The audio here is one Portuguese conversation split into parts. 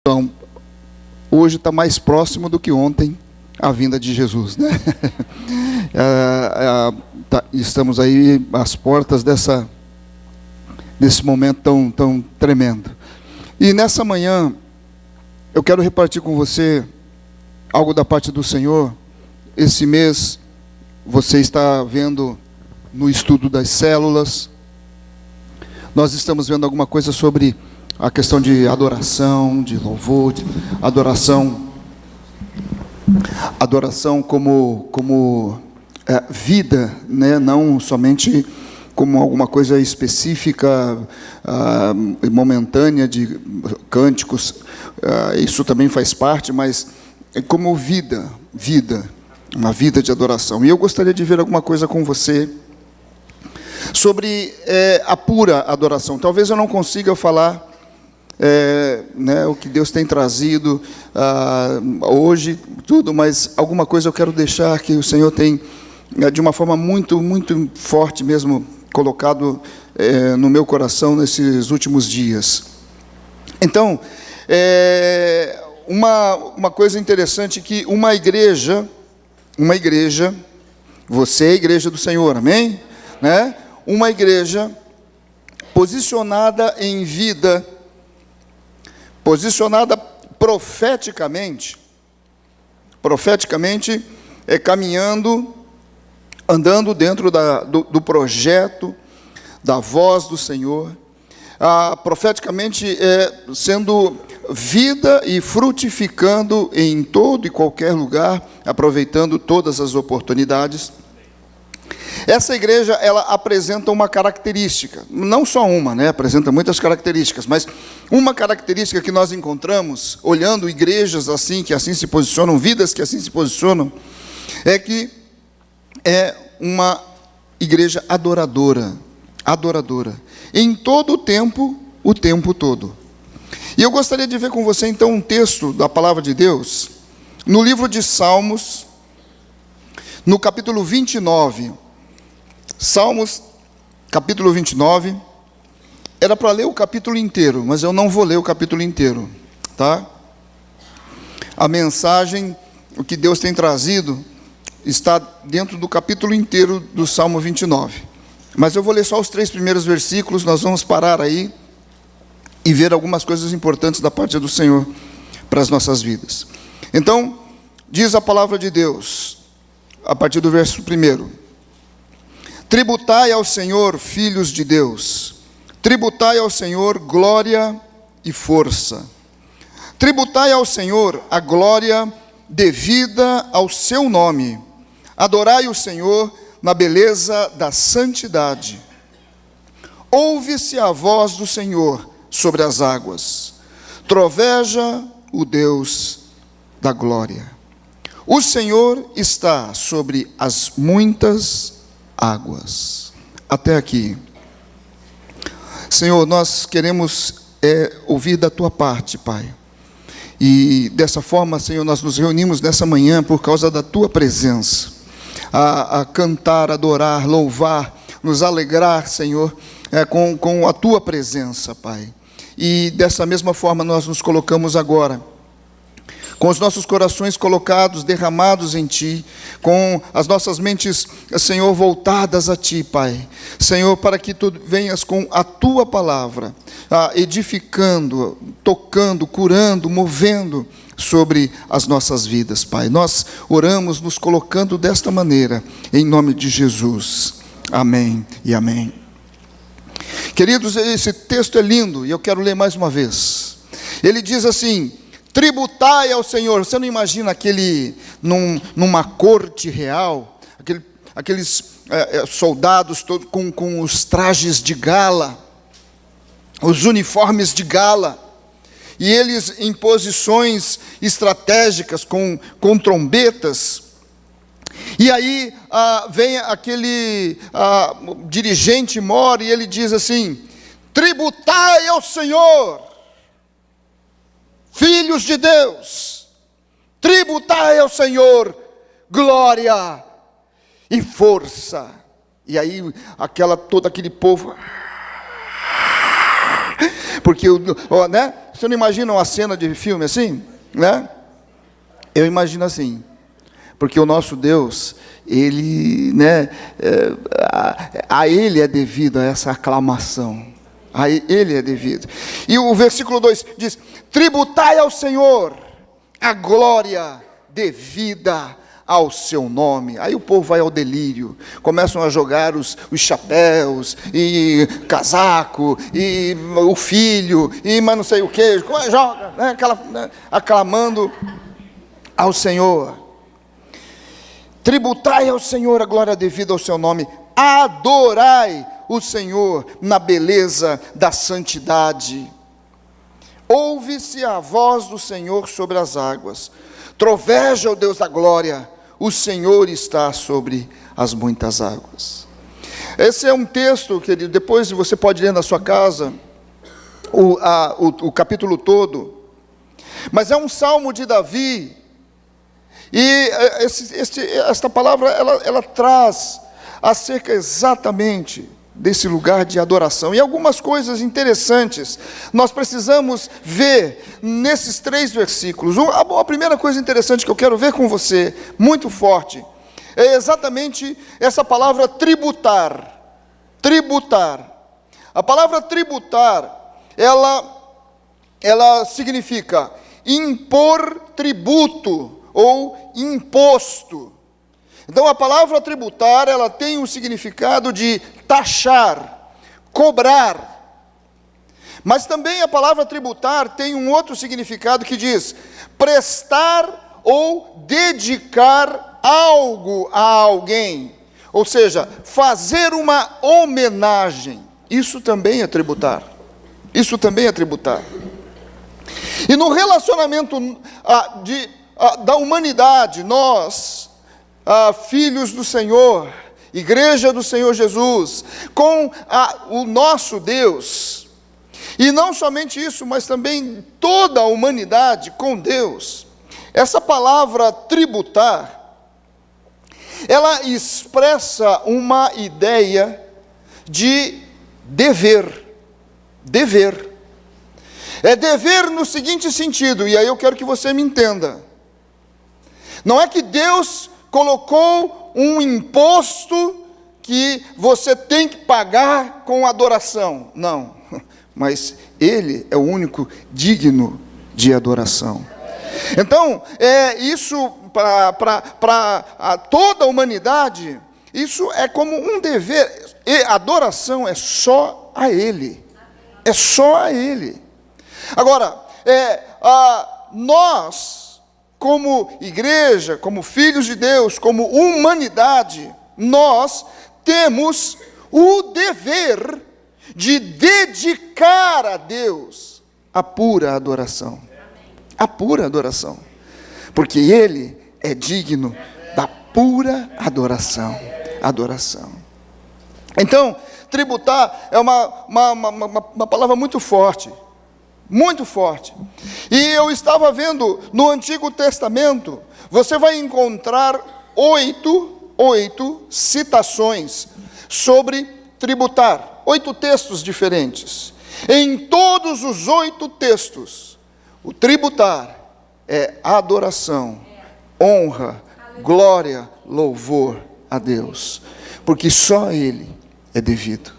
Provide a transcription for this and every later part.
Então, hoje está mais próximo do que ontem a vinda de Jesus, né? Estamos aí às portas desse momento tão tremendo. E nessa manhã, eu quero repartir com você algo da parte do Senhor. Esse mês, você está vendo no estudo das células, nós estamos vendo alguma coisa sobre a questão de adoração, de louvor, de adoração como vida, né? Não somente como alguma coisa específica, momentânea de cânticos, isso também faz parte, mas como vida, uma vida de adoração. E eu gostaria de ver alguma coisa com você sobre a pura adoração. Talvez eu não consiga falar o que Deus tem trazido hoje, tudo, mas alguma coisa eu quero deixar que o Senhor tem, de uma forma muito, muito forte mesmo, colocado no meu coração nesses últimos dias. Então, uma coisa interessante que uma igreja, você é a igreja do Senhor, amém? Né? Uma igreja posicionada em vida, posicionada profeticamente, caminhando, andando dentro do projeto, da voz do Senhor, profeticamente sendo vida e frutificando em todo e qualquer lugar, aproveitando todas as oportunidades. Essa igreja, ela apresenta uma característica, não só uma, né? Apresenta muitas características, mas uma característica que nós encontramos, olhando igrejas assim, que assim se posicionam, vidas que assim se posicionam, é que é uma igreja adoradora, em todo o tempo todo. E eu gostaria de ver com você, então, um texto da palavra de Deus, no livro de Salmos, no capítulo 29, Salmos, capítulo 29, era para ler o capítulo inteiro, mas eu não vou ler o capítulo inteiro, tá? A mensagem, o que Deus tem trazido, está dentro do capítulo inteiro do Salmo 29. Mas eu vou ler só os 3 primeiros versículos, nós vamos parar aí e ver algumas coisas importantes da parte do Senhor para as nossas vidas. Então, diz a palavra de Deus, a partir do verso 1: tributai ao Senhor, filhos de Deus, tributai ao Senhor glória e força, tributai ao Senhor a glória devida ao seu nome, adorai o Senhor na beleza da santidade. Ouve-se a voz do Senhor sobre as águas, troveja o Deus da glória. O Senhor está sobre as muitas águas. Até aqui. Senhor, nós queremos ouvir da tua parte, Pai. E dessa forma, Senhor, nós nos reunimos nessa manhã por causa da tua presença, a cantar, adorar, louvar, nos alegrar, Senhor, com a tua presença, Pai. E dessa mesma forma nós nos colocamos agora, com os nossos corações colocados, derramados em Ti, com as nossas mentes, Senhor, voltadas a Ti, Pai. Senhor, para que Tu venhas com a Tua palavra, edificando, tocando, curando, movendo sobre as nossas vidas, Pai. Nós oramos nos colocando desta maneira, em nome de Jesus. Amém e amém. Queridos, esse texto é lindo e eu quero ler mais uma vez. Ele diz assim: tributai ao Senhor. Você não imagina numa corte real, aqueles soldados todos com os trajes de gala, os uniformes de gala, e eles em posições estratégicas com trombetas. E aí vem aquele dirigente mor e ele diz assim: tributai ao Senhor, filhos de Deus, tributai ao Senhor glória e força. E aí todo aquele povo, porque você não imagina uma cena de filme assim, né? Eu imagino assim, porque o nosso Deus, Ele, né, a Ele é devido a essa aclamação, a Ele é devido. E o versículo 2 diz: tributai ao Senhor a glória devida ao seu nome. Aí o povo vai ao delírio, começam a jogar os chapéus, e casaco, e o filho, e mas não sei o que, joga, né, aclamando ao Senhor. Tributai ao Senhor a glória devida ao seu nome, adorai o Senhor na beleza da santidade. Ouve-se a voz do Senhor sobre as águas, troveja o Deus da glória, o Senhor está sobre as muitas águas. Esse é um texto, querido, depois você pode ler na sua casa, o capítulo todo, mas é um salmo de Davi, e esta palavra, ela traz acerca exatamente desse lugar de adoração, e algumas coisas interessantes nós precisamos ver nesses 3 versículos. A primeira coisa interessante que eu quero ver com você, muito forte, é exatamente essa palavra tributar. Tributar. A palavra tributar, ela significa impor tributo ou imposto. Então a palavra tributar, ela tem um significado de taxar, cobrar. Mas também a palavra tributar tem um outro significado que diz prestar ou dedicar algo a alguém. Ou seja, fazer uma homenagem. Isso também é tributar. Isso também é tributar. E no relacionamento da humanidade, nós, filhos do Senhor, igreja do Senhor Jesus, com o nosso Deus, e não somente isso, mas também toda a humanidade com Deus, essa palavra tributar, ela expressa uma ideia de dever. Dever. É dever no seguinte sentido, e aí eu quero que você me entenda. Não é que Deus colocou um imposto que você tem que pagar com adoração. Não, mas Ele é o único digno de adoração. Então, isso para toda a humanidade, isso é como um dever. E adoração é só a Ele. É só a Ele. Agora, nós, como igreja, como filhos de Deus, como humanidade, nós temos o dever de dedicar a Deus a pura adoração. A pura adoração. Porque Ele é digno da pura adoração. Adoração. Então, tributar é uma palavra muito forte. Muito forte. E eu estava vendo no Antigo Testamento, você vai encontrar 8 citações sobre tributar. 8 textos diferentes. Em todos os 8 textos, o tributar é adoração, honra, glória, louvor a Deus. Porque só Ele é devido.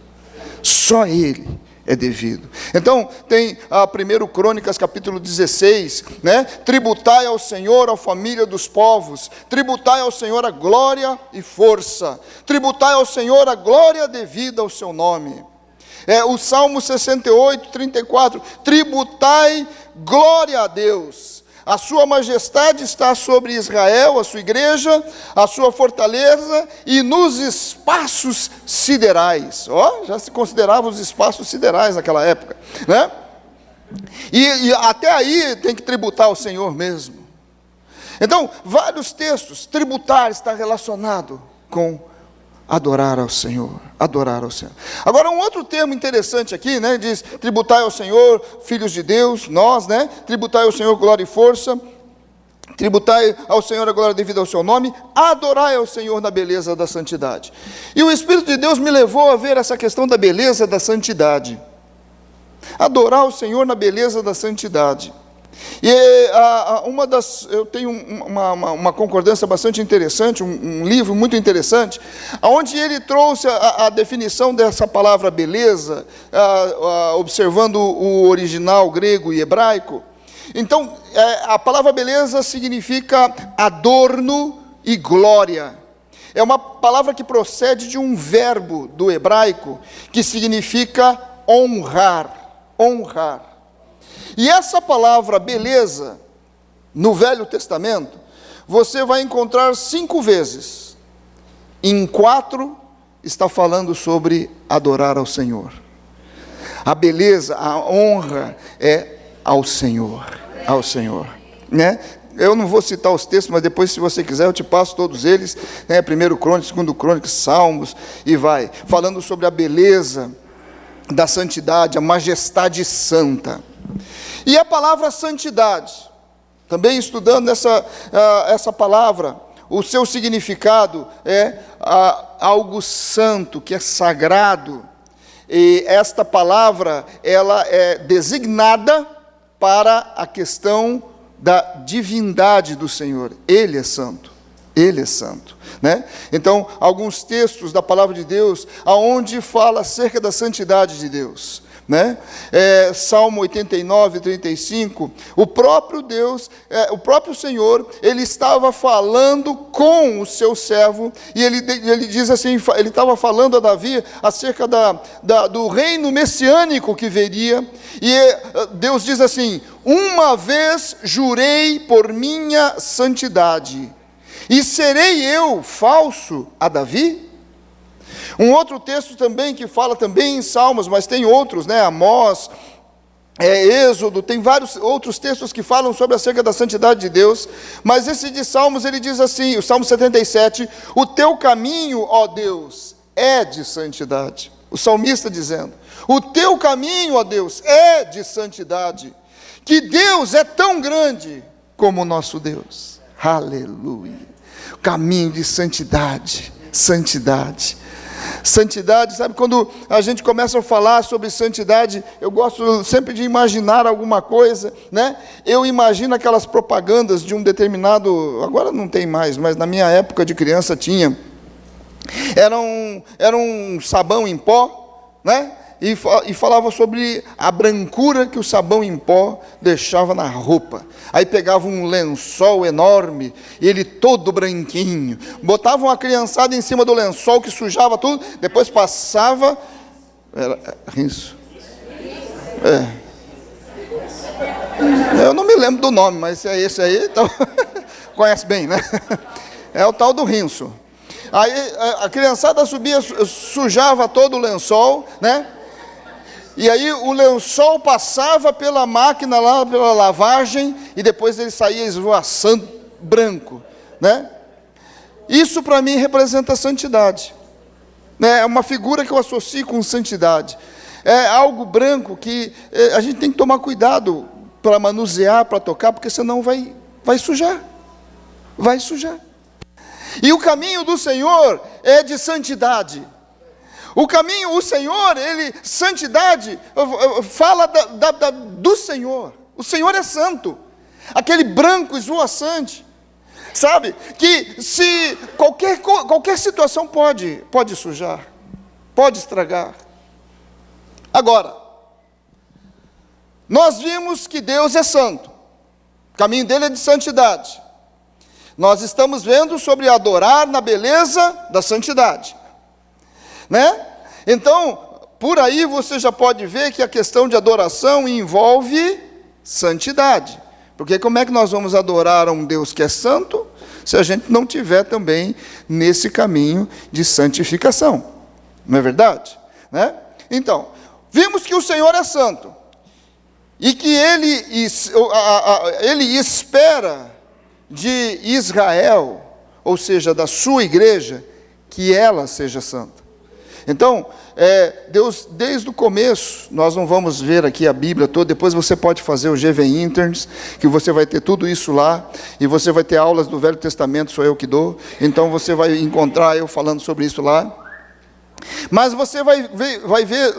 Só Ele é devido. Então, tem a 1 Crônicas, capítulo 16, né? Tributai ao Senhor a família dos povos, tributai ao Senhor a glória e força, tributai ao Senhor a glória devida ao seu nome. O Salmo 68, 34, tributai glória a Deus. A sua majestade está sobre Israel, a sua igreja, a sua fortaleza e nos espaços siderais. Já se consideravam os espaços siderais naquela época, né? E até aí tem que tributar ao Senhor mesmo. Então, vários textos, tributar está relacionado com adorar ao Senhor, adorar ao Senhor. Agora, um outro termo interessante aqui, né, diz, tributai ao Senhor, filhos de Deus, nós, né, tributai ao Senhor glória e força, tributai ao Senhor a glória devida ao seu nome, adorai ao Senhor na beleza da santidade. E o Espírito de Deus me levou a ver essa questão da beleza da santidade. Adorar o Senhor na beleza da santidade. E eu tenho uma concordância bastante interessante, um livro muito interessante, onde ele trouxe a definição dessa palavra beleza, observando o original grego e hebraico. Então, a palavra beleza significa adorno e glória. É uma palavra que procede de um verbo do hebraico, que significa honrar, honrar. E essa palavra beleza, no Velho Testamento, você vai encontrar 5 vezes. Em 4, está falando sobre adorar ao Senhor. A beleza, a honra é ao Senhor, né? Eu não vou citar os textos, mas depois, se você quiser, eu te passo todos eles, né? 1 Crônicas, 2 Crônicas, Salmos, e vai, falando sobre a beleza da santidade, a majestade santa. E a palavra santidade, também estudando essa palavra, o seu significado é algo santo, que é sagrado. E esta palavra, ela é designada para a questão da divindade do Senhor. Ele é santo. Ele é santo, né? Então, alguns textos da palavra de Deus, aonde fala acerca da santidade de Deus, né? Salmo 89, 35, o próprio Deus, o próprio Senhor, ele estava falando com o seu servo, e ele diz assim, ele estava falando a Davi acerca do reino messiânico que viria, e Deus diz assim: uma vez jurei por minha santidade, e serei eu falso a Davi? Um outro texto também, que fala também em Salmos, mas tem outros, né? Amós, Êxodo, tem vários outros textos que falam sobre acerca da santidade de Deus, mas esse de Salmos, ele diz assim, o Salmo 77, o teu caminho, ó Deus, é de santidade. O salmista dizendo, o teu caminho, ó Deus, é de santidade, que Deus é tão grande como o nosso Deus. Aleluia. Caminho de santidade, santidade. Santidade, sabe, quando a gente começa a falar sobre santidade, eu gosto sempre de imaginar alguma coisa, né? Eu imagino aquelas propagandas de um determinado, agora não tem mais, mas na minha época de criança tinha, era um sabão em pó, né? E falava sobre a brancura que o sabão em pó deixava na roupa. Aí pegava um lençol enorme, e ele todo branquinho, botavam a criançada em cima do lençol que sujava tudo, depois passava, era isso. Eu não me lembro do nome, mas é esse aí, então, conhece bem, né? É o tal do rinço. Aí a criançada subia, sujava todo o lençol, né? E aí o lençol passava pela máquina lá, pela lavagem, e depois ele saía esvoaçando branco, né? Isso para mim representa santidade, né? É uma figura que eu associo com santidade. É algo branco que a gente tem que tomar cuidado para manusear, para tocar, porque senão vai sujar, vai sujar. E o caminho do Senhor é de santidade. O caminho, o Senhor, santidade, fala do Senhor. O Senhor é santo, aquele branco esvoaçante, sabe? Que se qualquer situação pode sujar, pode estragar. Agora, nós vimos que Deus é santo, o caminho dele é de santidade. Nós estamos vendo sobre adorar na beleza da santidade, né? Então, por aí você já pode ver que a questão de adoração envolve santidade. Porque como é que nós vamos adorar a um Deus que é santo, se a gente não tiver também nesse caminho de santificação? Não é verdade? Né? Então, vimos que o Senhor é santo, e que Ele espera de Israel, ou seja, da sua igreja, que ela seja santa. Então, Deus, desde o começo, nós não vamos ver aqui a Bíblia toda, depois você pode fazer o GV Interns, que você vai ter tudo isso lá, e você vai ter aulas do Velho Testamento, sou eu que dou, então você vai encontrar eu falando sobre isso lá. Mas você vai ver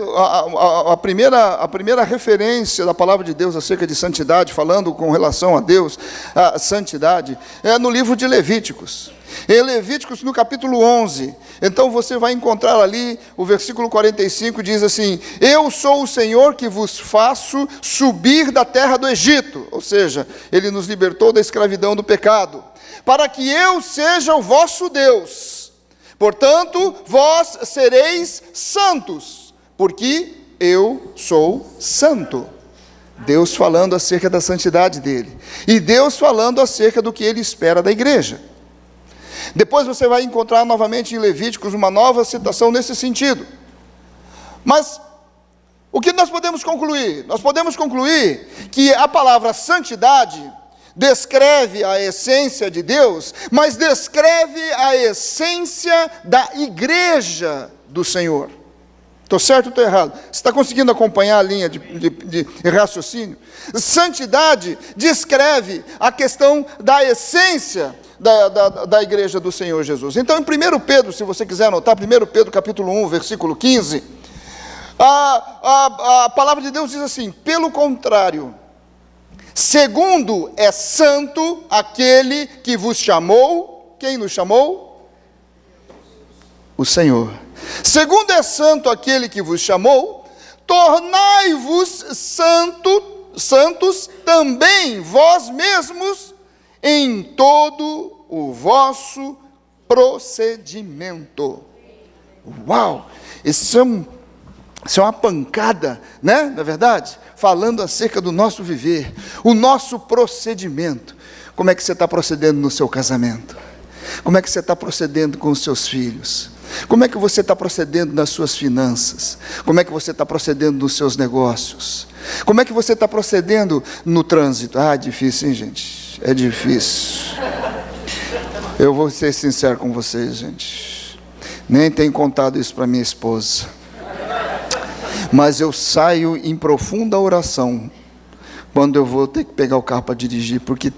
a primeira referência da palavra de Deus acerca de santidade, falando com relação a Deus, a santidade, é no livro de Levíticos. Em Levíticos, no capítulo 11, então você vai encontrar ali, o versículo 45 diz assim: eu sou o Senhor que vos faço subir da terra do Egito, ou seja, Ele nos libertou da escravidão do pecado, para que eu seja o vosso Deus. Portanto, vós sereis santos, porque eu sou santo. Deus falando acerca da santidade dele, e Deus falando acerca do que Ele espera da igreja. Depois você vai encontrar novamente em Levíticos uma nova citação nesse sentido. Mas o que nós podemos concluir? Nós podemos concluir que a palavra santidade descreve a essência de Deus, mas descreve a essência da igreja do Senhor. Estou certo ou estou errado? Você está conseguindo acompanhar a linha de raciocínio? Santidade descreve a questão da essência da igreja do Senhor Jesus. Então, em 1 Pedro, se você quiser anotar, 1 Pedro capítulo 1, versículo 15, a palavra de Deus diz assim: pelo contrário, segundo é santo aquele que vos chamou. Quem nos chamou? O Senhor. Segundo é santo aquele que vos chamou, tornai-vos santos também vós mesmos em todo o vosso procedimento. Uau! Isso é uma pancada, né? Na verdade, falando acerca do nosso viver, o nosso procedimento. Como é que você está procedendo no seu casamento? Como é que você está procedendo com os seus filhos? Como é que você está procedendo nas suas finanças? Como é que você está procedendo nos seus negócios? Como é que você está procedendo no trânsito? Ah, é difícil, hein, gente? É difícil. Eu vou ser sincero com vocês, gente. Nem tenho contado isso para minha esposa. Mas eu saio em profunda oração quando eu vou ter que pegar o carro para dirigir, porque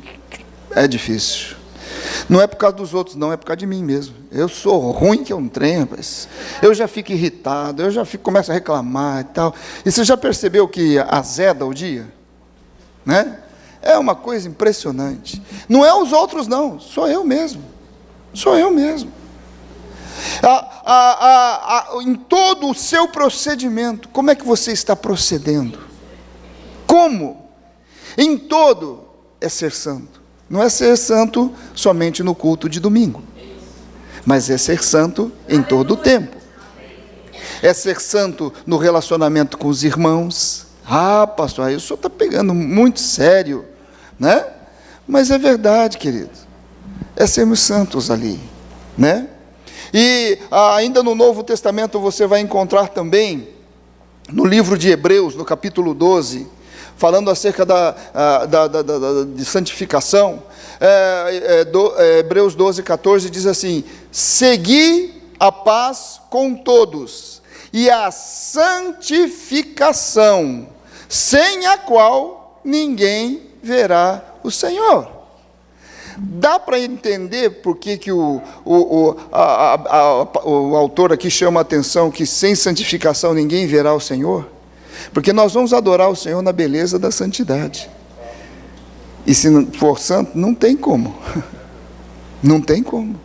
é difícil. Não é por causa dos outros, não, é por causa de mim mesmo. Eu sou ruim que é um trem, rapaz. Eu já fico irritado, começo a reclamar e tal. E você já percebeu que azeda o dia? Né? É uma coisa impressionante. Não é os outros, não, sou eu mesmo. Sou eu mesmo. Em todo o seu procedimento, como é que você está procedendo? Como? Em todo é ser santo. Não é ser santo somente no culto de domingo, mas é ser santo em todo o tempo. É ser santo no relacionamento com os irmãos. Ah, pastor, aí o senhor está pegando muito sério, né? Mas é verdade, querido. É sermos santos ali, né? E ainda no Novo Testamento você vai encontrar também, no livro de Hebreus, no capítulo 12, falando acerca de santificação, Hebreus 12, 14 diz assim: segui a paz com todos e a santificação, sem a qual ninguém verá o Senhor. Dá para entender por que o autor aqui chama a atenção que sem santificação ninguém verá o Senhor? Porque nós vamos adorar o Senhor na beleza da santidade. E se não for santo, não tem como. Não tem como.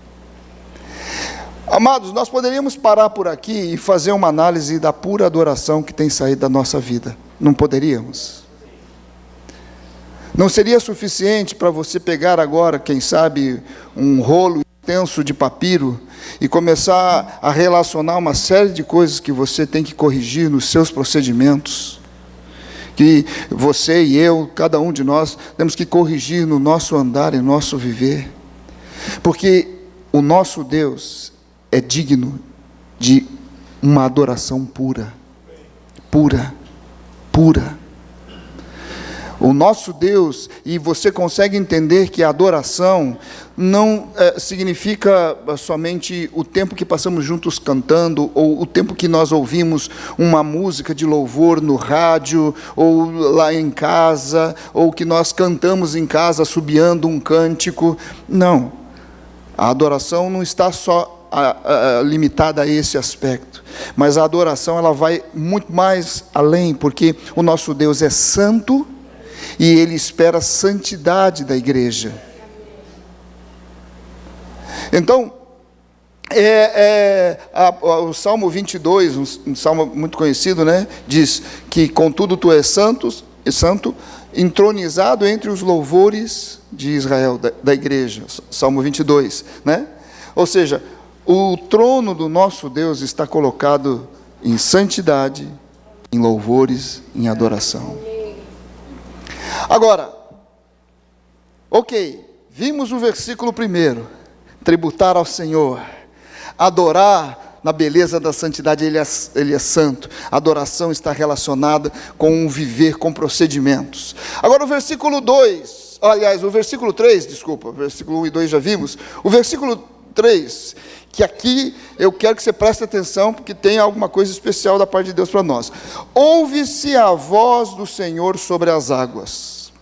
Amados, nós poderíamos parar por aqui e fazer uma análise da pura adoração que tem saído da nossa vida. Não poderíamos? Não seria suficiente para você pegar agora, quem sabe, um rolo extenso de papiro e começar a relacionar uma série de coisas que você tem que corrigir nos seus procedimentos, que você e eu, cada um de nós, temos que corrigir no nosso andar e no nosso viver, porque o nosso Deus é digno de uma adoração pura, pura, pura. O nosso Deus, e você consegue entender que a adoração não significa somente o tempo que passamos juntos cantando, ou o tempo que nós ouvimos uma música de louvor no rádio, ou lá em casa, ou que nós cantamos em casa assobiando um cântico. Não, a adoração não está só limitada a esse aspecto, mas a adoração ela vai muito mais além, porque o nosso Deus é santo e Ele espera a santidade da igreja. Então, o Salmo 22, um salmo muito conhecido, né, diz que contudo tu és santo, entronizado entre os louvores de Israel, da igreja, Salmo 22, né? Ou seja, o trono do nosso Deus está colocado em santidade, em louvores, em adoração. Agora, ok, vimos o versículo 1, tributar ao Senhor, adorar na beleza da santidade, Ele é santo. A adoração está relacionada com um viver, com procedimentos. Agora o versículo 2, aliás, o versículo 3, desculpa, versículo 1 e 2 já vimos. O versículo 3, que aqui eu quero que você preste atenção, porque tem alguma coisa especial da parte de Deus para nós. Ouve-se a voz do Senhor sobre as águas.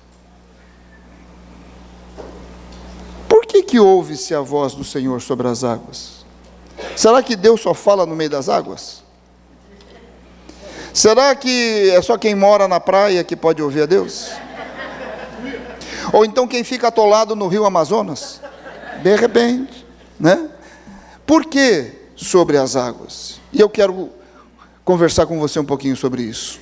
Por que ouve-se a voz do Senhor sobre as águas? Será que Deus só fala no meio das águas? Será que é só quem mora na praia que pode ouvir a Deus? Ou então quem fica atolado no rio Amazonas? De repente, né? Por que sobre as águas? E eu quero conversar com você um pouquinho sobre isso.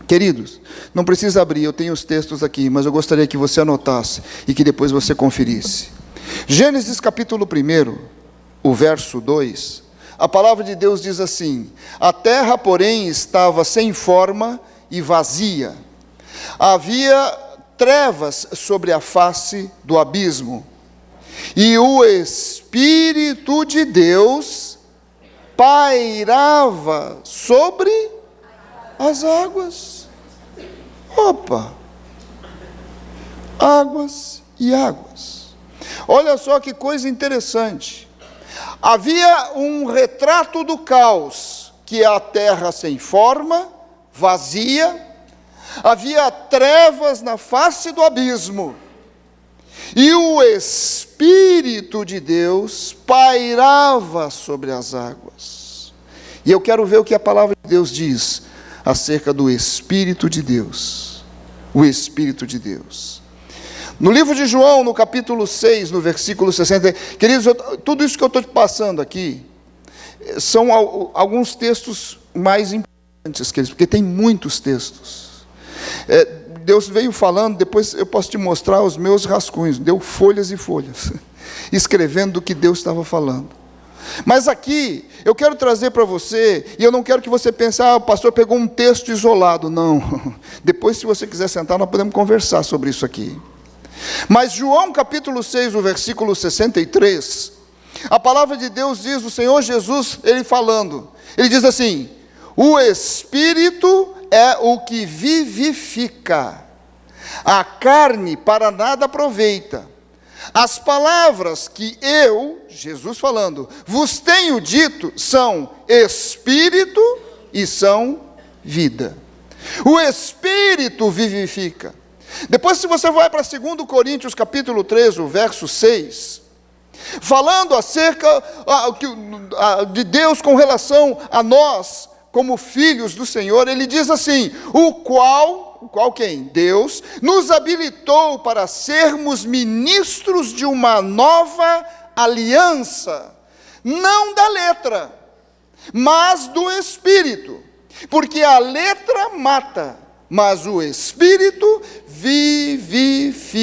Queridos, não precisa abrir, eu tenho os textos aqui, mas eu gostaria que você anotasse e que depois você conferisse. Gênesis capítulo 1, o verso 2, a palavra de Deus diz assim: a terra, porém, estava sem forma e vazia. Havia trevas sobre a face do abismo. E o Espírito de Deus pairava sobre as águas. Opa! Águas e águas. Olha só que coisa interessante. Havia um retrato do caos, que é a terra sem forma, vazia. Havia trevas na face do abismo. E o Espírito de Deus pairava sobre as águas. E eu quero ver o que a palavra de Deus diz acerca do Espírito de Deus. O Espírito de Deus. No livro de João, no capítulo 6, no versículo 60, queridos, tudo isso que eu estou te passando aqui, são alguns textos mais importantes, queridos, porque tem muitos textos. Deus veio falando, depois eu posso te mostrar os meus rascunhos, deu folhas e folhas, escrevendo o que Deus estava falando. Mas aqui, eu quero trazer para você, e eu não quero que você pense, o pastor pegou um texto isolado, não. Depois, se você quiser sentar, nós podemos conversar sobre isso aqui. Mas João capítulo 6, o versículo 63, a palavra de Deus diz, o Senhor Jesus, Ele falando, Ele diz assim: o Espírito é o que vivifica, a carne para nada aproveita. As palavras que eu, Jesus falando, vos tenho dito, são Espírito e são vida. O Espírito vivifica. Depois, se você vai para 2 Coríntios capítulo 3, o verso 6, falando acerca de Deus com relação a nós, como filhos do Senhor, Ele diz assim: o qual quem? Deus nos habilitou para sermos ministros de uma nova aliança, não da letra, mas do Espírito, porque a letra mata, mas o Espírito vivifica.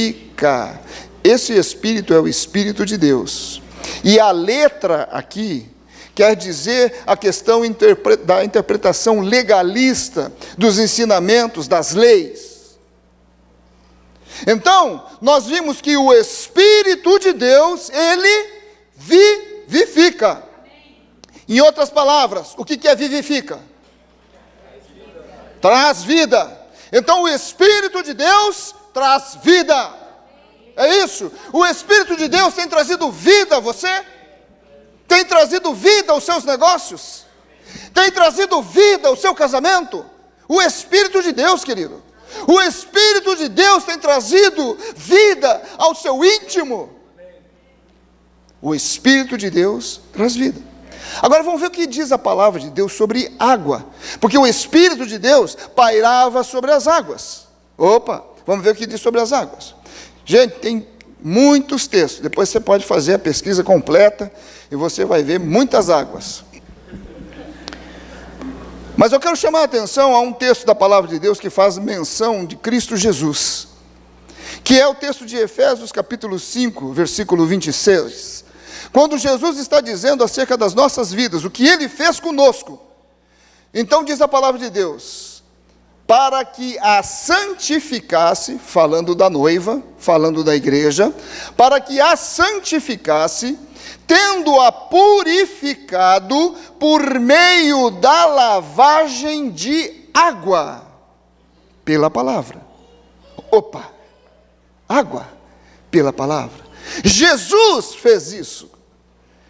Esse Espírito é o Espírito de Deus. E a letra aqui quer dizer a questão da interpretação legalista dos ensinamentos, das leis. Então, nós vimos que o Espírito de Deus, Ele vivifica. Em outras palavras, o que é vivifica? Traz vida. Então o Espírito de Deus traz vida. É isso. O Espírito de Deus tem trazido vida a você? Tem trazido vida aos seus negócios? Tem trazido vida ao seu casamento? O Espírito de Deus, querido. O Espírito de Deus tem trazido vida ao seu íntimo. O Espírito de Deus traz vida. Agora vamos ver o que diz a palavra de Deus sobre água, porque o Espírito de Deus pairava sobre as águas. Opa, vamos ver o que diz sobre as águas. Gente, tem muitos textos, depois você pode fazer a pesquisa completa e você vai ver muitas águas. Mas eu quero chamar a atenção a um texto da palavra de Deus que faz menção de Cristo Jesus, que é o texto de Efésios capítulo 5, versículo 26, quando Jesus está dizendo acerca das nossas vidas, o que Ele fez conosco. Então diz a palavra de Deus, para que a santificasse, falando da noiva, falando da igreja, para que a santificasse, tendo-a purificado por meio da lavagem de água, pela palavra. Opa! Água pela palavra. Jesus fez isso.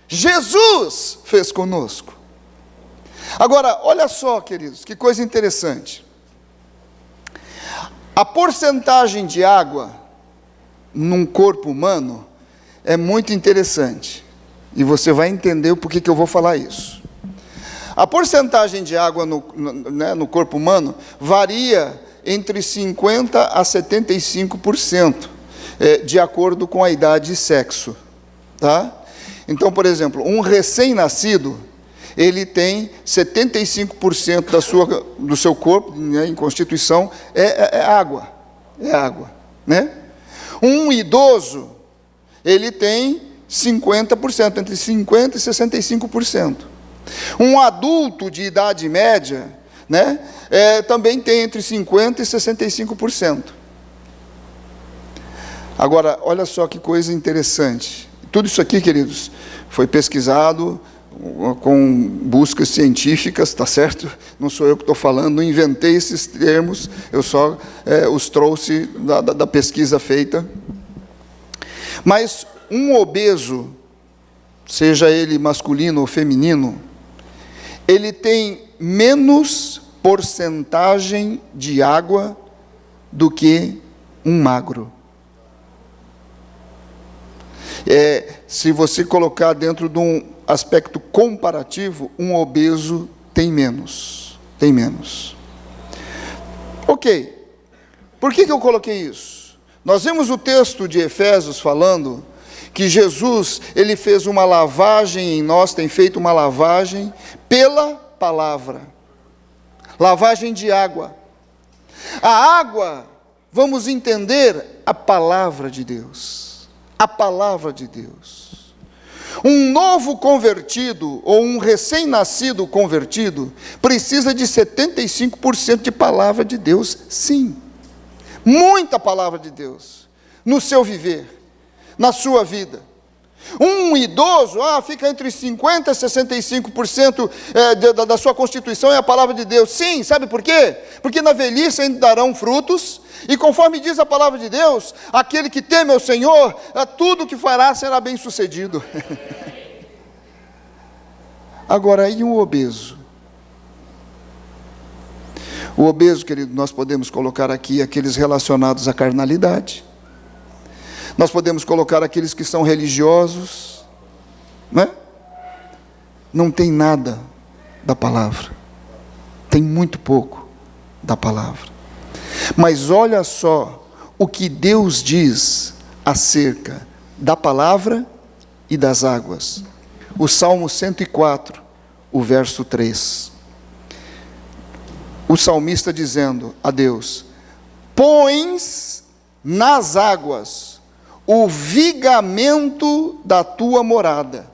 Jesus fez conosco. Agora, olha só, queridos, que coisa interessante. A porcentagem de água num corpo humano é muito interessante. E você vai entender o porquê que eu vou falar isso. A porcentagem de água no corpo humano varia entre 50% a 75%, de acordo com a idade e sexo. Tá? Então, por exemplo, um recém-nascido, ele tem 75% do seu corpo, né, em constituição, é água. É água. Né? Um idoso, ele tem 50%, entre 50% e 65%. Um adulto de idade média, né, também tem entre 50% e 65%. Agora, olha só que coisa interessante. Tudo isso aqui, queridos, foi pesquisado com buscas científicas, tá certo? Não sou eu que estou falando, não inventei esses termos, eu só os trouxe da pesquisa feita. Mas um obeso, seja ele masculino ou feminino, ele tem menos porcentagem de água do que um magro. Se você colocar dentro de um aspecto comparativo, um obeso tem menos. Tem menos. Ok. Por que eu coloquei isso? Nós vemos o texto de Efésios falando que Jesus, ele fez uma lavagem em nós, tem feito uma lavagem pela palavra. Lavagem de água. A água, vamos entender, a palavra de Deus. A palavra de Deus. Um novo convertido, ou um recém-nascido convertido, precisa de 75% de palavra de Deus, sim. Muita palavra de Deus, no seu viver, na sua vida. Um idoso, fica entre 50% e 65% da sua constituição é a palavra de Deus. Sim, sabe por quê? Porque na velhice ainda darão frutos, e conforme diz a palavra de Deus, aquele que teme ao Senhor, tudo que fará será bem sucedido. Agora, e o obeso? O obeso, querido, nós podemos colocar aqui aqueles relacionados à carnalidade. Nós podemos colocar aqueles que são religiosos, né? Não tem nada da palavra. Tem muito pouco da palavra. Mas olha só o que Deus diz acerca da palavra e das águas. O Salmo 104, o verso 3. O salmista dizendo a Deus: pões nas águas o vigamento da tua morada,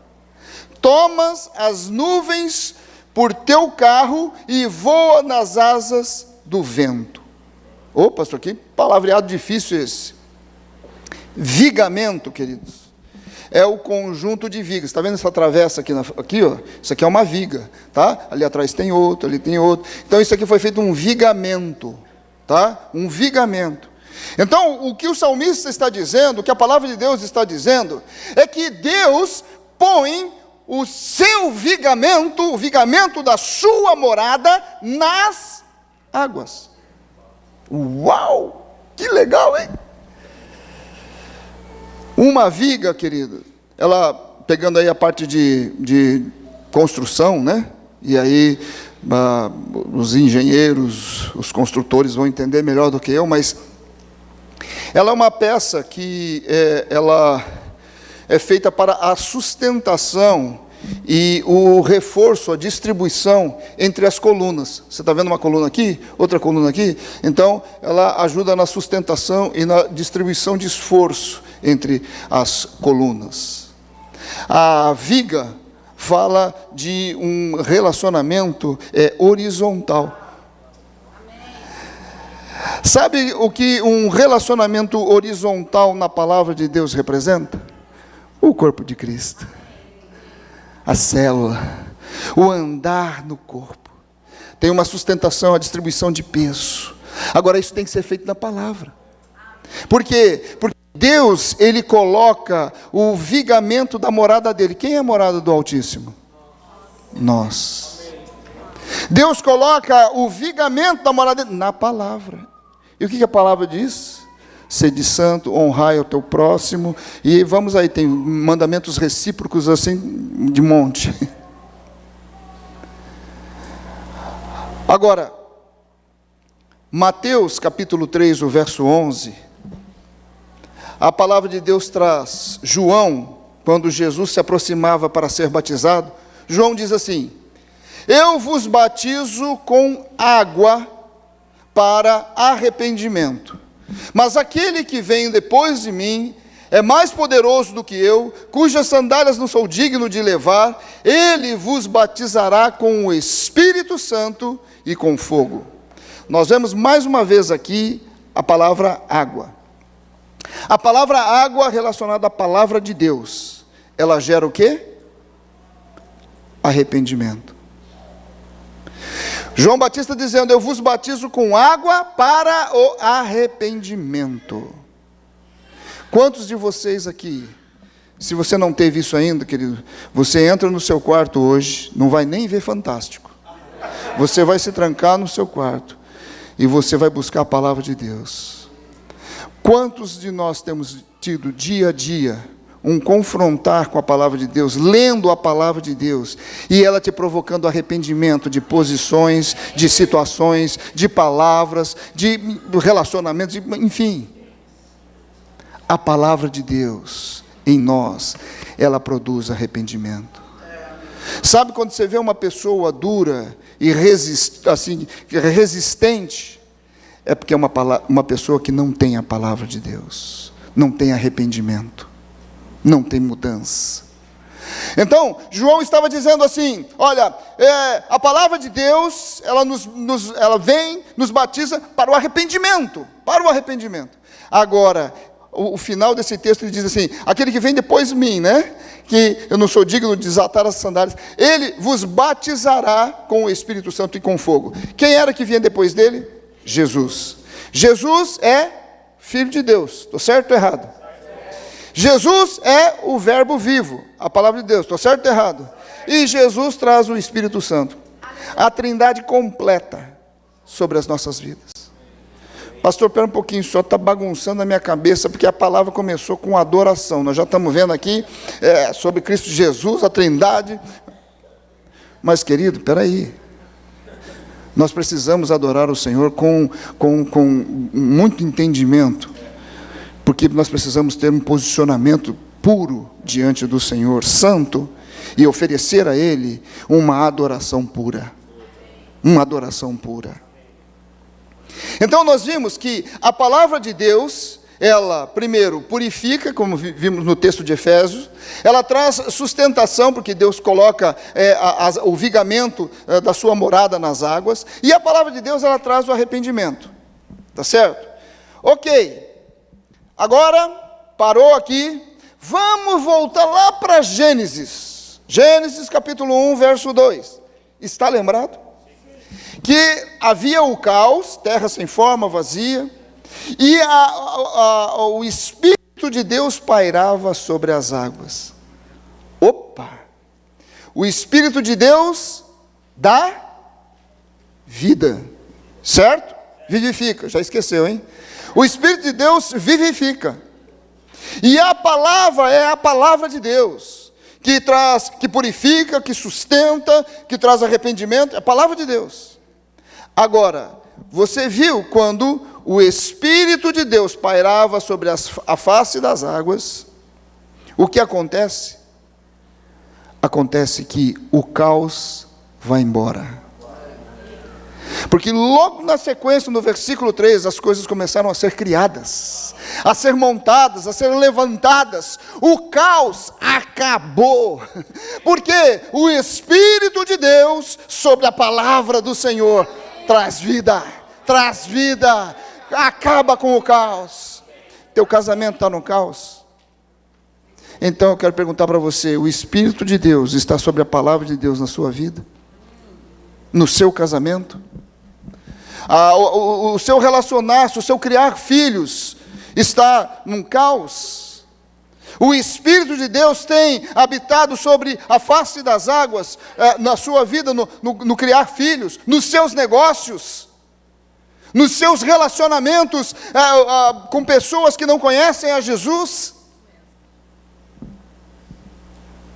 tomas as nuvens por teu carro e voa nas asas do vento. Ô, pastor, que palavreado difícil esse. Vigamento, queridos, é o conjunto de vigas. Está vendo essa travessa aqui, ó? Isso aqui é uma viga, tá? Ali atrás tem outro, ali tem outro. Então isso aqui foi feito um vigamento, tá? Um vigamento. Então, o que o salmista está dizendo, o que a palavra de Deus está dizendo, é que Deus põe o seu vigamento, o vigamento da sua morada, nas águas. Uau! Que legal, hein? Uma viga, querido, ela pegando aí a parte de construção, né? E aí os engenheiros, os construtores vão entender melhor do que eu, mas ela é uma peça que ela é feita para a sustentação e o reforço, a distribuição entre as colunas. Você está vendo uma coluna aqui, outra coluna aqui? Então, ela ajuda na sustentação e na distribuição de esforço entre as colunas. A viga fala de um relacionamento horizontal. Sabe o que um relacionamento horizontal na palavra de Deus representa? O corpo de Cristo, a célula, o andar no corpo. Tem uma sustentação, a distribuição de peso. Agora, isso tem que ser feito na palavra. Por quê? Porque Deus, Ele coloca o vigamento da morada dEle. Quem é a morada do Altíssimo? Nós. Deus coloca o vigamento da morada dEle na palavra. E o que a palavra diz? Sede santo, honrai ao teu próximo. E vamos aí, tem mandamentos recíprocos assim, de monte. Agora, Mateus capítulo 3, o verso 11, a palavra de Deus traz, João, quando Jesus se aproximava para ser batizado, João diz assim: eu vos batizo com água para arrependimento, mas aquele que vem depois de mim é mais poderoso do que eu, cujas sandálias não sou digno de levar. Ele vos batizará com o Espírito Santo e com fogo. Nós vemos mais uma vez aqui a palavra água. A palavra água relacionada à palavra de Deus, ela gera o quê? Arrependimento. João Batista dizendo: eu vos batizo com água para o arrependimento. Quantos de vocês aqui, se você não teve isso ainda, querido, você entra no seu quarto hoje, não vai nem ver Fantástico. Você vai se trancar no seu quarto e você vai buscar a palavra de Deus. Quantos de nós temos tido dia a dia um confrontar com a palavra de Deus, lendo a palavra de Deus, e ela te provocando arrependimento de posições, de situações, de palavras, de relacionamentos, enfim. A palavra de Deus em nós, ela produz arrependimento. Sabe quando você vê uma pessoa dura e resistente, é porque é uma pessoa que não tem a palavra de Deus, não tem arrependimento, não tem mudança. Então, João estava dizendo assim: olha, a palavra de Deus, ela vem, nos batiza para o arrependimento, Agora, o final desse texto ele diz assim: aquele que vem depois de mim, né, que eu não sou digno de desatar as sandálias, ele vos batizará com o Espírito Santo e com fogo. Quem era que vinha depois dele? Jesus. Jesus é Filho de Deus, estou certo ou errado? Jesus é o verbo vivo, a palavra de Deus, estou certo ou errado? E Jesus traz o Espírito Santo, a trindade completa sobre as nossas vidas. Pastor, espera um pouquinho, só está bagunçando a minha cabeça, porque a palavra começou com adoração. Nós já estamos vendo aqui sobre Cristo Jesus, a trindade. Mas, querido, espera aí. Nós precisamos adorar o Senhor com muito entendimento, porque nós precisamos ter um posicionamento puro diante do Senhor, santo, e oferecer a Ele uma adoração pura. Uma adoração pura. Então nós vimos que a palavra de Deus, ela primeiro purifica, como vimos no texto de Efésios, ela traz sustentação, porque Deus coloca o vigamento da sua morada nas águas, e a palavra de Deus, ela traz o arrependimento, tá certo? Ok, agora, parou aqui, vamos voltar lá para Gênesis, Capítulo 1, verso 2, está lembrado? Que havia o caos, terra sem forma, vazia, e o Espírito de Deus pairava sobre as águas. Opa! O Espírito de Deus dá vida, certo? Vivifica, já esqueceu, hein? O Espírito de Deus vivifica. E a palavra é a palavra de Deus. que purifica, que sustenta, que traz arrependimento, é a palavra de Deus. Agora, você viu quando o Espírito de Deus pairava sobre a face das águas, o que acontece? Acontece que o caos vai embora. Porque logo na sequência, no versículo 3, as coisas começaram a ser criadas, a ser montadas, a ser levantadas. O caos acabou, porque o Espírito de Deus, sobre a palavra do Senhor, traz vida, acaba com o caos. Teu casamento está no caos? Então eu quero perguntar para você, o Espírito de Deus está sobre a palavra de Deus na sua vida? No seu casamento? O seu relacionar-se, o seu criar filhos está num caos? O Espírito de Deus tem habitado sobre a face das águas, na sua vida, no criar filhos, nos seus negócios, nos seus relacionamentos com pessoas que não conhecem a Jesus?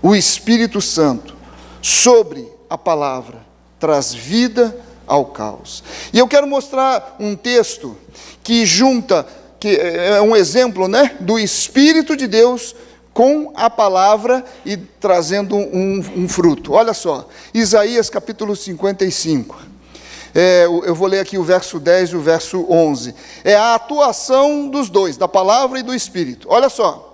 O Espírito Santo, sobre a palavra, traz vida ao caos. E eu quero mostrar um texto que junta, que é um exemplo, né, do Espírito de Deus com a palavra e trazendo um fruto. Olha só, Isaías capítulo 55. Eu vou ler aqui o verso 10 e o verso 11. É a atuação dos dois, da palavra e do Espírito. Olha só.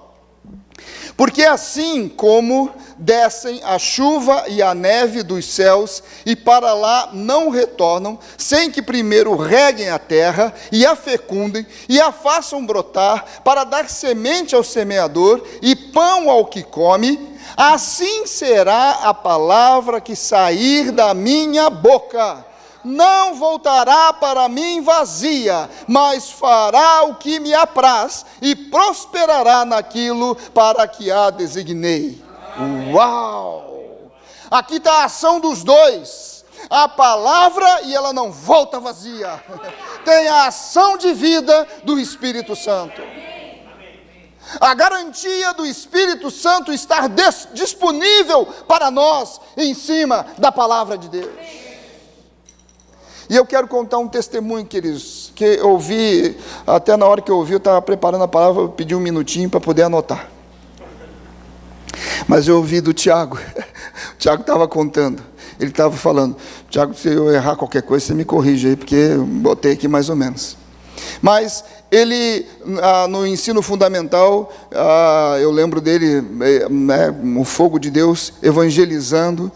Porque assim como descem a chuva e a neve dos céus, e para lá não retornam, sem que primeiro reguem a terra, e a fecundem, e a façam brotar, para dar semente ao semeador, e pão ao que come, assim será a palavra que sair da minha boca. Não voltará para mim vazia, mas fará o que me apraz, e prosperará naquilo para que a designei. Uau! Aqui está a ação dos dois, a palavra, e ela não volta vazia, tem a ação de vida do Espírito Santo. A garantia do Espírito Santo estar disponível para nós, em cima da palavra de Deus. E eu quero contar um testemunho, queridos, que eu ouvi, até na hora que eu ouvi, eu estava preparando a palavra, eu pedi um minutinho para poder anotar. Mas eu ouvi do Tiago, o Tiago estava contando, ele estava falando, Tiago, se eu errar qualquer coisa, você me corrige aí, porque eu botei aqui mais ou menos. Mas ele, no ensino fundamental, eu lembro dele, né, o fogo de Deus, evangelizando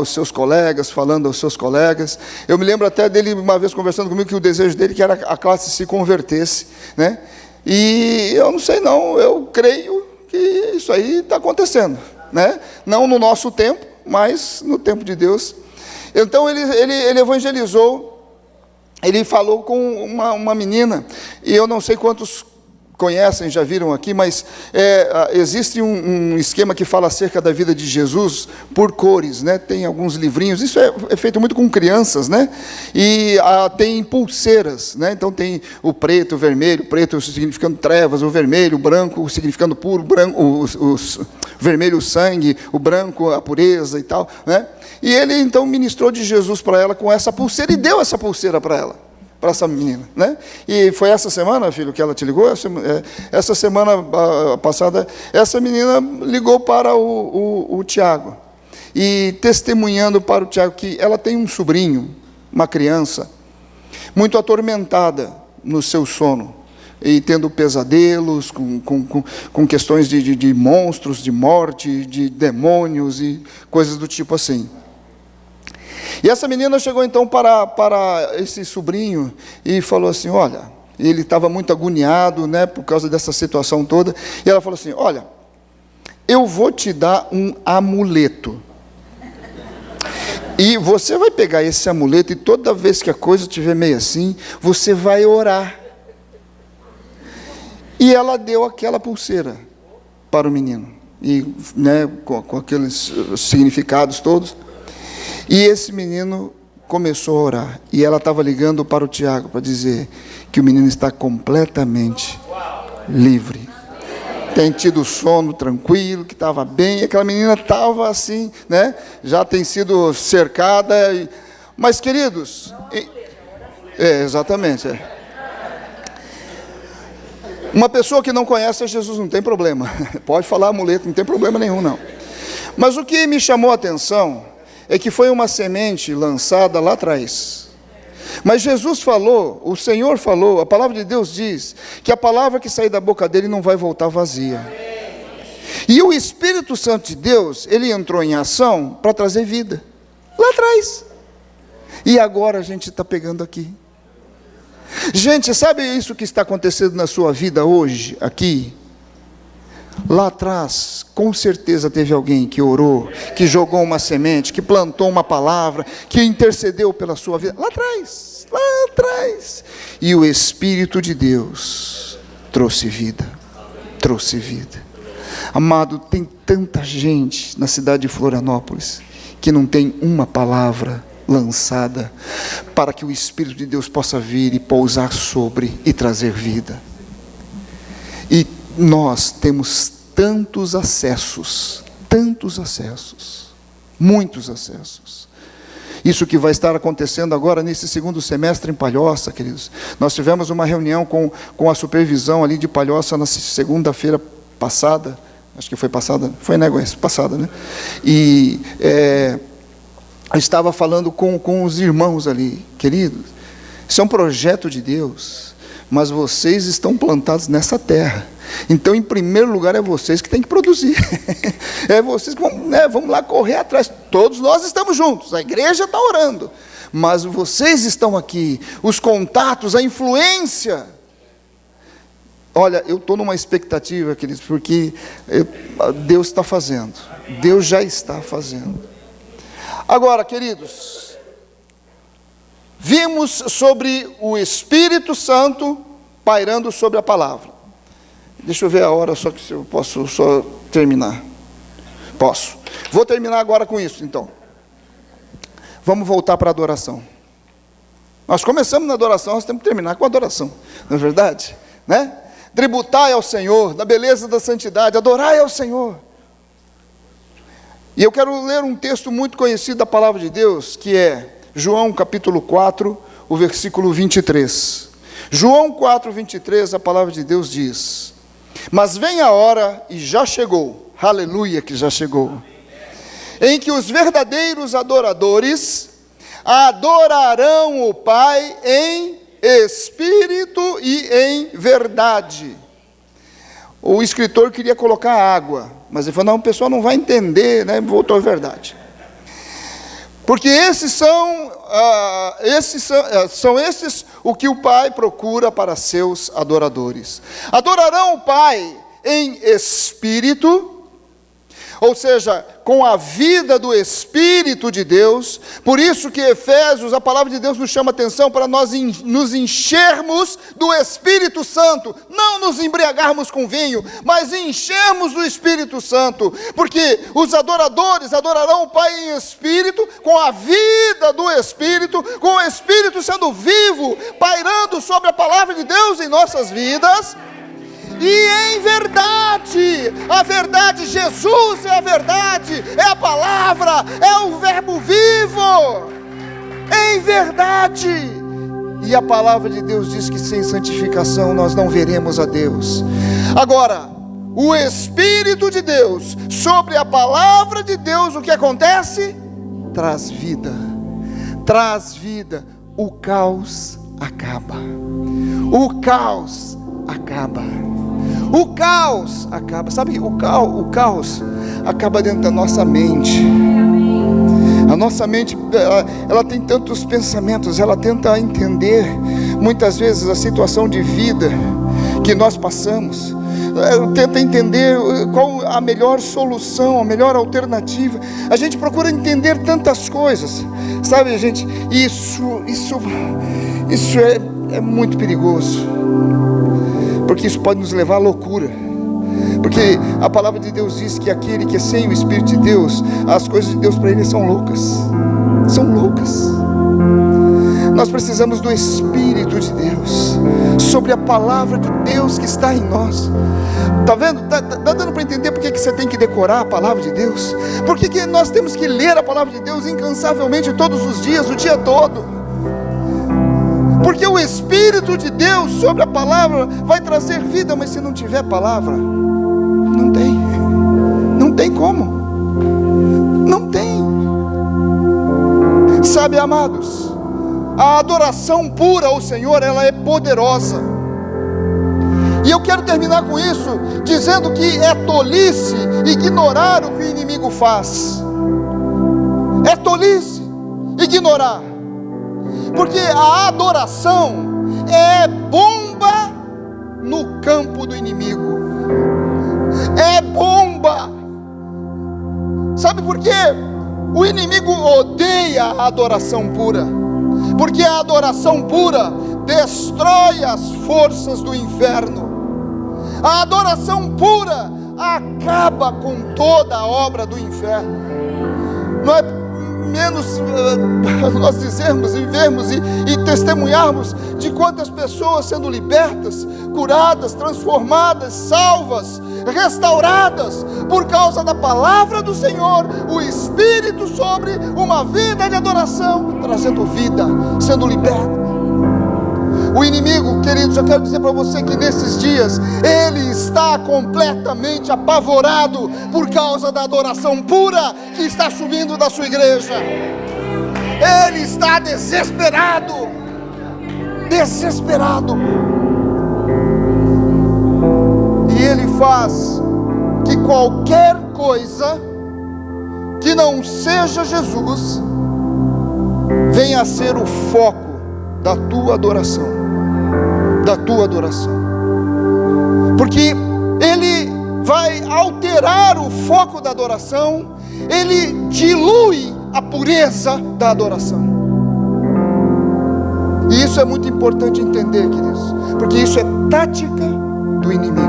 os seus colegas, falando aos seus colegas. Eu me lembro até dele, uma vez conversando comigo, que o desejo dele que era a classe se convertesse, né? E eu não sei não, eu creio que isso aí está acontecendo, né? Não no nosso tempo, mas no tempo de Deus. Então ele evangelizou. Ele falou com uma menina, e eu não sei quantos conhecem, já viram aqui, mas existe um esquema que fala acerca da vida de Jesus por cores, né? Tem alguns livrinhos, isso é feito muito com crianças, né? E tem pulseiras, né? Então tem o preto, o preto significando trevas, o vermelho, o branco significando puro, o vermelho o sangue, o branco a pureza e tal, né? E ele então ministrou de Jesus para ela com essa pulseira e deu essa pulseira para ela, para essa menina, né? E foi essa semana, filho, que ela te ligou? Essa semana passada, essa menina ligou para o Tiago, e testemunhando para o Tiago que ela tem um sobrinho, uma criança, muito atormentada no seu sono, e tendo pesadelos, com questões de monstros, de morte, de demônios e coisas do tipo assim. E essa menina chegou então para esse sobrinho e falou assim, olha, ele estava muito agoniado, né, por causa dessa situação toda, e ela falou assim, olha, eu vou te dar um amuleto, e você vai pegar esse amuleto, e toda vez que a coisa estiver meio assim, você vai orar. E ela deu aquela pulseira para o menino, e, né, com aqueles significados todos. E esse menino começou a orar, e ela estava ligando para o Tiago para dizer que o menino está completamente livre. tem tido sono tranquilo, que estava bem, aquela menina estava assim, né? Já tem sido cercada. Mas, queridos, exatamente. Uma pessoa que não conhece a Jesus não tem problema, pode falar amuleto, não tem problema nenhum não. Mas o que me chamou a atenção é que foi uma semente lançada lá atrás. Mas Jesus falou, o Senhor falou, a palavra de Deus diz que a palavra que sair da boca dele não vai voltar vazia. E o Espírito Santo de Deus, ele entrou em ação para trazer vida, lá atrás. E agora a gente está pegando aqui. Gente, sabe isso que está acontecendo na sua vida hoje, aqui? Lá atrás, com certeza teve alguém que orou, que jogou uma semente, que plantou uma palavra, que intercedeu pela sua vida, lá atrás, lá atrás. E o Espírito de Deus trouxe vida, trouxe vida. Amado, tem tanta gente na cidade de Florianópolis, que não tem uma palavra lançada, para que o Espírito de Deus possa vir e pousar sobre e trazer vida. E nós temos tantos acessos, muitos acessos. Isso que vai estar acontecendo agora nesse segundo semestre em Palhoça, queridos. Nós tivemos uma reunião com a supervisão ali de Palhoça na segunda-feira passada, acho que foi passada, foi, né, Goiás? Passada, né? E eu estava falando com os irmãos ali, queridos, isso é um projeto de Deus, mas vocês estão plantados nessa terra. Então, em primeiro lugar, é vocês que têm que produzir. É vocês que vamos lá correr atrás. Todos nós estamos juntos, a igreja está orando, mas vocês estão aqui, os contatos, a influência. Olha, eu estou numa expectativa, queridos, porque Deus está fazendo, Deus já está fazendo. Agora, queridos, vimos sobre o Espírito Santo pairando sobre a palavra. Deixa eu ver a hora, só que se eu posso só terminar. Posso. Vou terminar agora com isso, então. Vamos voltar para a adoração. Nós começamos na adoração, nós temos que terminar com a adoração. Não é verdade? Né? Tributai ao Senhor, na beleza da santidade, adorai ao Senhor. E eu quero ler um texto muito conhecido da palavra de Deus, que é João capítulo 4, o versículo 23. João 4, 23, a palavra de Deus diz: mas vem a hora, e já chegou, aleluia que já chegou, em que os verdadeiros adoradores adorarão o Pai em espírito e em verdade. O escritor queria colocar água, mas ele falou, não, o pessoal não vai entender, né? Voltou a verdade. Porque esses são o que o Pai procura para seus adoradores. Adorarão o Pai em espírito, ou seja, com a vida do Espírito de Deus. Por isso que Efésios, a palavra de Deus nos chama atenção para nós nos enchermos do Espírito Santo, não nos embriagarmos com vinho, mas enchermos do Espírito Santo, porque os adoradores adorarão o Pai em espírito, com a vida do Espírito, com o Espírito sendo vivo, pairando sobre a palavra de Deus em nossas vidas. E em verdade, a verdade, Jesus é a verdade, é a palavra, é o verbo vivo, em verdade. E a palavra de Deus diz que sem santificação nós não veremos a Deus. Agora, o Espírito de Deus sobre a palavra de Deus, o que acontece? Traz vida, o caos acaba, o caos acaba. O caos acaba, sabe, o caos acaba dentro da nossa mente. A nossa mente, ela tem tantos pensamentos, ela tenta entender, muitas vezes, a situação de vida que nós passamos, tenta entender qual a melhor solução, a melhor alternativa. A gente procura entender tantas coisas, sabe, gente, isso é muito perigoso. Porque isso pode nos levar à loucura. Porque a palavra de Deus diz que aquele que é sem o Espírito de Deus, as coisas de Deus para ele são loucas. São loucas. Nós precisamos do Espírito de Deus. sobre a palavra de Deus que está em nós. Está vendo? Está dando para entender por que você tem que decorar a palavra de Deus? Por que nós temos que ler a palavra de Deus incansavelmente todos os dias, o dia todo? Porque o Espírito de Deus sobre a palavra vai trazer vida, mas se não tiver palavra, não tem como, não tem. Sabe, amados, a adoração pura ao Senhor, ela é poderosa. E eu quero terminar com isso, dizendo que é tolice ignorar o que o inimigo faz. É tolice ignorar. Porque a adoração é bomba no campo do inimigo. É bomba. Sabe por quê? O inimigo odeia a adoração pura. Porque a adoração pura destrói as forças do inferno. A adoração pura acaba com toda a obra do inferno. Não é menos nós dizermos e vermos e testemunharmos de quantas pessoas sendo libertas, curadas, transformadas, salvas, restauradas por causa da palavra do Senhor, o Espírito sobre uma vida de adoração, trazendo vida, sendo liberto. O inimigo, queridos, eu quero dizer para você que nesses dias ele está completamente apavorado por causa da adoração pura que está subindo da sua igreja. Ele está desesperado. E ele faz que qualquer coisa que não seja Jesus venha a ser o foco da tua adoração. Porque ele vai alterar o foco da adoração, ele dilui a pureza da adoração. E isso é muito importante entender, queridos, porque isso é tática do inimigo,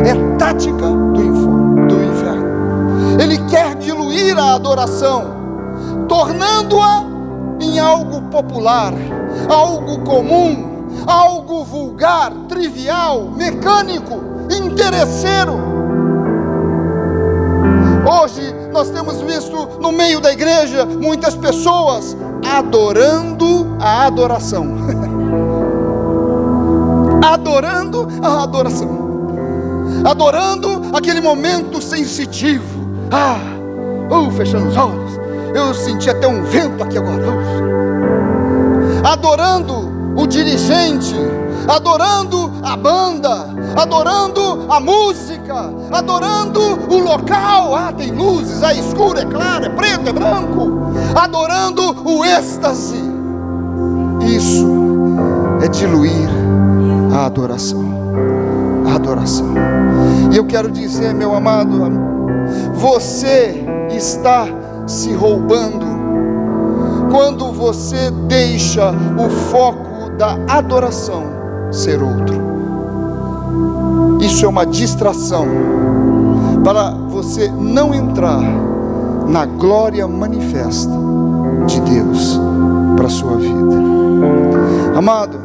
é tática do inferno. Ele quer diluir a adoração, tornando-a em algo popular, algo comum, algo vulgar, trivial, mecânico, interesseiro. Hoje nós temos visto no meio da igreja muitas pessoas adorando a adoração. Adorando a adoração. Adorando aquele momento sensitivo. Fechando os olhos. Eu senti até um vento aqui agora. Adorando o dirigente, adorando a banda, adorando a música, adorando o local. Tem luzes, é escuro, é claro, é preto, é branco. Adorando o êxtase. Isso é diluir a adoração. E eu quero dizer, meu amado, você está se roubando quando você deixa o foco da adoração ser outro. Isso é uma distração para você não entrar na glória manifesta de Deus para a sua vida. Amado,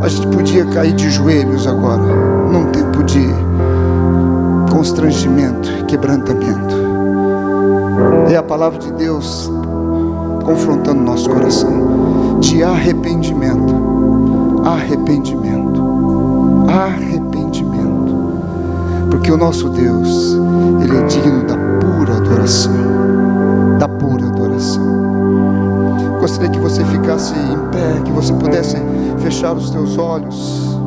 a gente podia cair de joelhos agora, num tempo de constrangimento e quebrantamento. É a palavra de Deus confrontando nosso coração de arrependimento. Porque o nosso Deus, Ele é digno da pura adoração. Gostaria que você ficasse em pé, que você pudesse fechar os teus olhos.